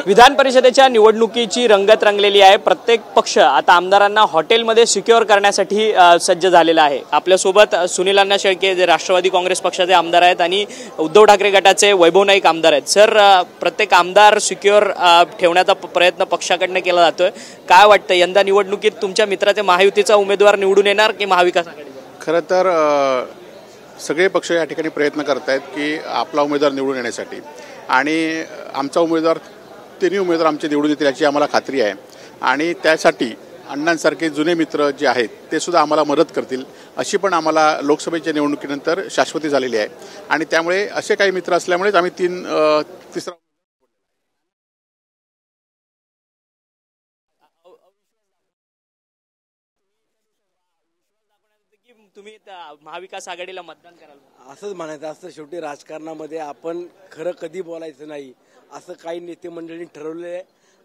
विधान परिषदेच्या निवडणुकीची रंगत रंगलेली आहे। प्रत्येक पक्ष आता आमदारांना हॉटेलमध्ये सिक्युअर करण्यासाठी सज्ज झालेला आहे। आपल्यासोबत सुनील अण्णा शेळके जे राष्ट्रवादी काँग्रेस पक्षाचे आमदार आहेत आणि उद्धव ठाकरे गटाचे वैभव नाईक आमदार आहेत। सर, प्रत्येक आमदार सिक्युअर ठेवण्याचा प्रयत्न पक्षाकडून केला जातोय। काय वाटतं यंदा निवडणुकीत तुमच्या मित्राचे महायुतीचा उमेदवार निवडून येणार की महाविकास आघाडी? खरं तर सगळे पक्ष या ठिकाणी प्रयत्न करत आहेत की आपला उमेदवार निवडून येण्यासाठी आणि आमचा उमेदवार तिन्ही उमेदवार आमचे निवडून येतील याची आम्हाला खात्री आहे आणि त्यासाठी अण्णांसारखे जुने मित्र जे आहेत ते सुद्धा आम्हाला मदत करतील अशी पण आम्हाला लोकसभेच्या निवडणुकीनंतर शाश्वती झालेली आहे आणि त्यामुळे असे काही मित्र असल्यामुळेच आम्ही तिसरा तुम्ही महाविकास आघाडीला मतदान कराल असंच म्हणायचं असतं। शेवटी राजकारणामध्ये आपण खरं कधी बोलायचं नाही असं काही नेते मंडळींनी ठरवलं आहे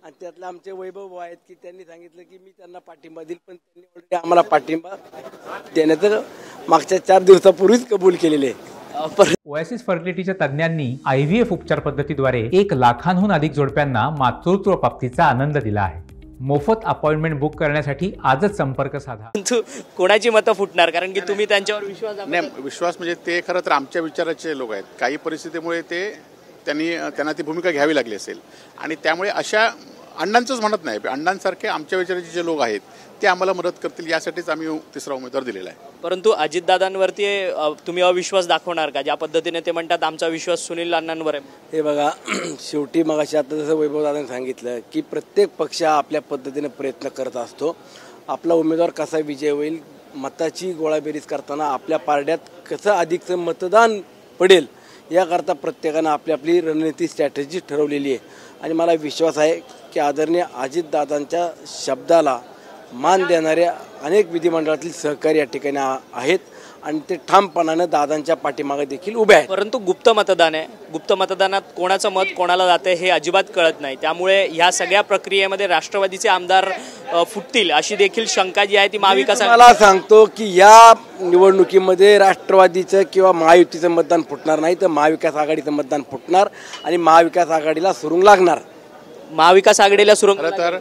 आणि त्यातले आमचे वैभव आहेत की त्यांनी सांगितलं की मी त्यांना पाठिंबा देईल, पण त्यांनी ऑलरेडी आम्हाला पाठिंबा देण्याचं मागच्या 4 दिवसापूर्वीच कबूल केलेले आहे। ओएसिस फर्टिलिटीच्या तज्ञांनी IVF उपचार पद्धतीद्वारे 1 लाखांहून अधिक जोडप्यांना मातृत्व प्राप्तीचा आनंद दिला आहे। मोफत अपॉइंटमेंट बुक करण्यासाठी आजच संपर्क साधा। कोणाची मतं फुटणार, कारण की तुम्ही त्यांच्यावर विश्वास म्हणजे ते खरं तर आमच्या विचाराचे लोक आहेत। काही परिस्थितीमुळे त्यांना ती भूमिका घ्यावी लागली असेल आणि त्यामुळे अशा अण्णांचंच म्हणत नाही, अण्णांसारखे आमच्या विचाराचे जे लोक आहेत ते आम्हाला मदत करतील यासाठीच आम्ही तिसरा उमेदवार दिलेला आहे। परंतु अजितदादांवरती तुम्ही अविश्वास दाखवणार का? ज्या पद्धतीने ते म्हणतात आमचा विश्वास सुनील अण्णांवर आहे। हे बघा, शेवटी मगाशी आता जसं वैभवदादांनी सांगितलं की प्रत्येक पक्ष आपल्या पद्धतीने प्रयत्न करत असतो। आपला उमेदवार कसा विजय होईल, मताची गोळाबेरीज करताना आपल्या पारड्यात कसं अधिकचं मतदान पडेल याकरता प्रत्येकानं आपली आपली रणनीती स्ट्रॅटेजी ठरवलेली आहे आणि मला विश्वास आहे की आदरणीय अजितदादांच्या शब्दाला मान देणाऱ्या अनेक विधिमंडळातील सहकारी या ठिकाणी आहेत आणि ते ठामपणाने दादांच्या पाठीमागे देखील उभे आहेत। परंतु गुप्त मतदान आहे, गुप्त मतदानात कोणाचं मत कोणाला जाते हे अजिबात कळत नाही, त्यामुळे ह्या सगळ्या प्रक्रियेमध्ये राष्ट्रवादीचे आमदार फुटतील अशी देखील शंका जी आहे ती महाविकास मला सांगतो की या निवडणुकीमध्ये राष्ट्रवादीचं किंवा महायुतीचं मतदान फुटणार नाही, तर महाविकास आघाडीचं मतदान फुटणार आणि महाविकास आघाडीला सुरुंग लागणार। महाविकास आघाडीला सुरुंग खरं तर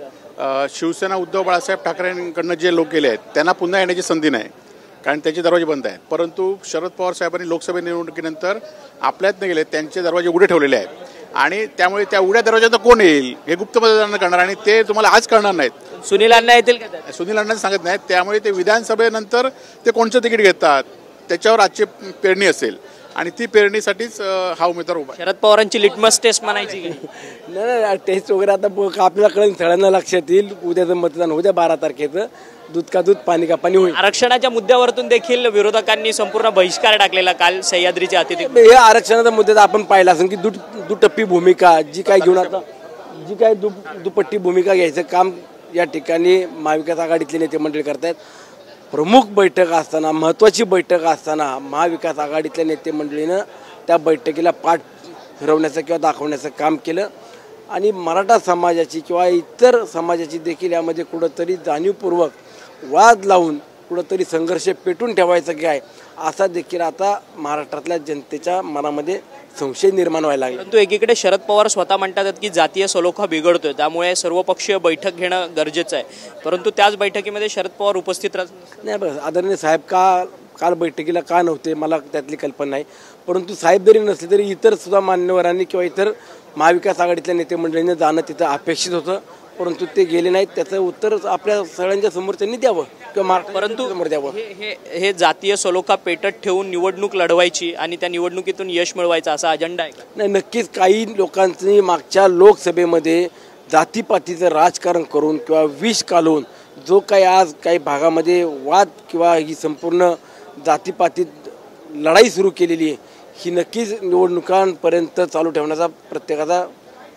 शिवसेना उद्धव बाळासाहेब ठाकरेंकडनं जे लोक गेले आहेत त्यांना पुन्हा येण्याची संधी नाही, कारण त्यांचे दरवाजे बंद आहेत। परंतु शरद पवार साहेबांनी लोकसभा निवडणुकीनंतर आपल्यातनं गेले, त्यांचे दरवाजे उघडे ठेवलेले आहेत आणि त्यामुळे त्या उघड्या दरवाजातनं कोण येईल हे गुप्त मतदान करणार आणि ते तुम्हाला आज कळणार नाहीत। सुनील अण्णा येतील का? सुनील अण्णा सांगत नाहीत, त्यामुळे ते विधानसभेनंतर ते कोणतं तिकीट घेतात त्याच्यावर आजची पेरणी असेल आणि ती पेरणीसाठीच हा उमेदवार उभा आहे। शरद पवारांची लिटमस टेस्ट म्हणायची नाही, टेस्ट वगैरे आता आपल्याला कळून सगळ्यांना लक्षात येईल। उद्याचं मतदान उद्या 12 तारखेचं, दूध का दूध पाणी का पाणी होईल। आरक्षणाच्या मुद्द्यावरतून देखील विरोधकांनी संपूर्ण बहिष्कार टाकलेला काल सह्याद्रीच्या अतिथी। हे आरक्षणाचा मुद्दा आपण पाहिला असेल की दुटप्पी भूमिका जी काय घेऊन आता जी काय दुपट्टी भूमिका घ्यायचं काम या ठिकाणी महाविकास आघाडीतले नेते मंडळी करतायत। प्रमुख बैठक असताना, महत्त्वाची बैठक असताना महाविकास आघाडीतल्या नेते मंडळीनं त्या बैठकीला पाठ फिरवण्याचं किंवा दाखवण्याचं काम केलं आणि मराठा समाजाची किंवा इतर समाजाची देखील यामध्ये कुठंतरी जाणीवपूर्वक वाद लावून कुठंतरी संघर्ष पेटून ठेवायचं काय असा देखील आता महाराष्ट्रातल्या जनतेच्या मनामध्ये संशय निर्माण व्हायला लागला। परंतु एकीकडे शरद पवार स्वतः म्हणतात की जातीय सलोखा बिघडतोय, त्यामुळे सर्वपक्षीय बैठक घेणं गरजेचं आहे, परंतु त्याच बैठकीमध्ये शरद पवार उपस्थित राहत नाही। बस आदरणीय साहेब काल बैठकीला का नव्हते मला त्यातली कल्पना नाही, परंतु साहेब जरी नसले तरी इतर सुद्धा मान्यवरांनी किंवा इतर महाविकास आघाडीतल्या नेते मंडळींनी जाणं तिथं अपेक्षित होतं, परंतु ते गेले नाहीत। त्याचं उत्तर आपल्या सगळ्यांच्या समोर त्यांनी द्यावं किंवा परंतु समोर द्यावं। हे जातीय सलोखा पेटत ठेवून निवडणूक लढवायची आणि त्या निवडणुकीतून यश मिळवायचा असा अजेंडा आहे का? नाही, नक्कीच काही लोकांनी मागच्या लोकसभेमध्ये जातीपातीचं राजकारण करून किंवा विष कालवून जो काही आज काही भागामध्ये वाद किंवा ही संपूर्ण जातीपातीत लढाई सुरू केलेली आहे, ही नक्कीच निवडणुकांपर्यंत चालू ठेवण्याचा प्रत्येकाचा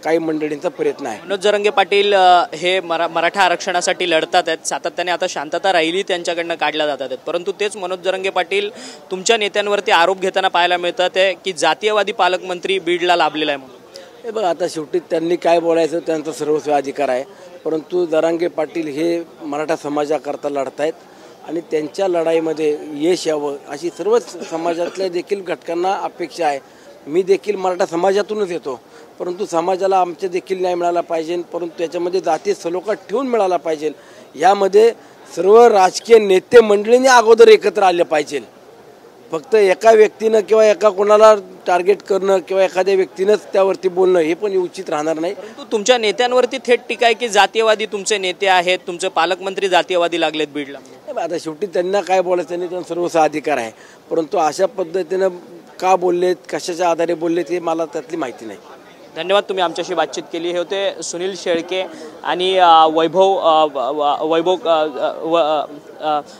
काही मंडळींचा प्रयत्न आहे। मनोज जरांगे पाटील हे मराठा आरक्षणासाठी लढतात आहेत, सातत्याने आता शांतता राहिली त्यांच्याकडनं काढल्या जातात आहेत, परंतु तेच मनोज जरांगे पाटील तुमच्या नेत्यांवरती आरोप घेताना पाहायला मिळतात की जातीयवादी पालकमंत्री बीडला लाभलेला आहे म्हणून। हे बघा, आता शेवटी त्यांनी काय बोलायचं त्यांचा सर्वस्वी अधिकार आहे, परंतु जरांगे पाटील हे मराठा समाजाकरता लढतायत आणि त्यांच्या लढाईमध्ये यश यावं अशी सर्वच समाजातल्या देखील घटकांना अपेक्षा आहे। मी देखील मराठा समाजातूनच येतो, परंतु समाजाला आमचे देखील न्याय मिळाला पाहिजे, परंतु त्याच्यामध्ये जाती सलोखा ठेवून मिळाला पाहिजे। यामध्ये सर्व राजकीय नेते मंडळींनी अगोदर एकत्र आले पाहिजे। फक्त एका व्यक्तीनं किंवा एका कोणाला टार्गेट करणं किंवा एखाद्या व्यक्तीनंच त्यावरती बोलणं हे पण उचित राहणार नाही। परंतु तुमच्या नेत्यांवरती थेट टीका आहे की जातीयवादी तुमचे नेते आहेत, तुमचे पालकमंत्री जातीयवादी लागलेत बीडला। आता शेवटी त्यांना काय बोलायचं, त्यांनी त्यांना सर्वस्व अधिकार आहे, परंतु अशा पद्धतीनं का बोललेत, कशाच्या आधारे बोललेत हे मला त्यातली माहिती नाही। धन्यवाद, तुम्ही आमच्याशी बातचीत केली। हे होते सुनील शेळके आणि वैभव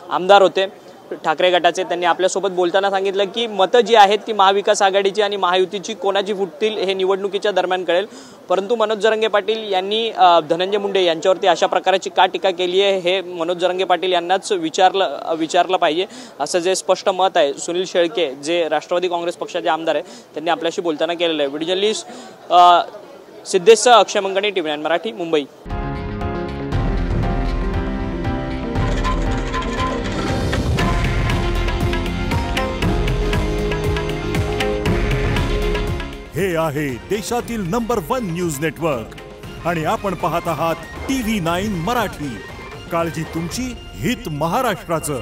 आमदार होते ठाकरे गटाचे। त्यांनी आपल्यासोबत बोलताना सांगितलं की मतं जी आहेत ती महाविकास आघाडीची आणि महायुतीची कोणाची फुटतील हे निवडणुकीच्या दरम्यान कळेल, परंतु मनोज जरांगे पाटील यांनी धनंजय मुंडे यांच्यावरती अशा प्रकारची का टीका केली आहे हे मनोज जरांगे पाटील यांनाच विचारलं पाहिजे, असं जे स्पष्ट मत आहे सुनील शेळके जे राष्ट्रवादी काँग्रेस पक्षाचे आमदार आहे त्यांनी आपल्याशी बोलताना केलेलं आहे। व्हिडिओ जर्नलिस्ट सिद्धेश अक्षय मंगणे, TV9 मराठी, मुंबई। हे आहे देशातील नंबर 1 न्यूज नेटवर्क आणि आपण पाहत आहात TV9 मराठी। काळजी तुमची, हित महाराष्ट्राचं।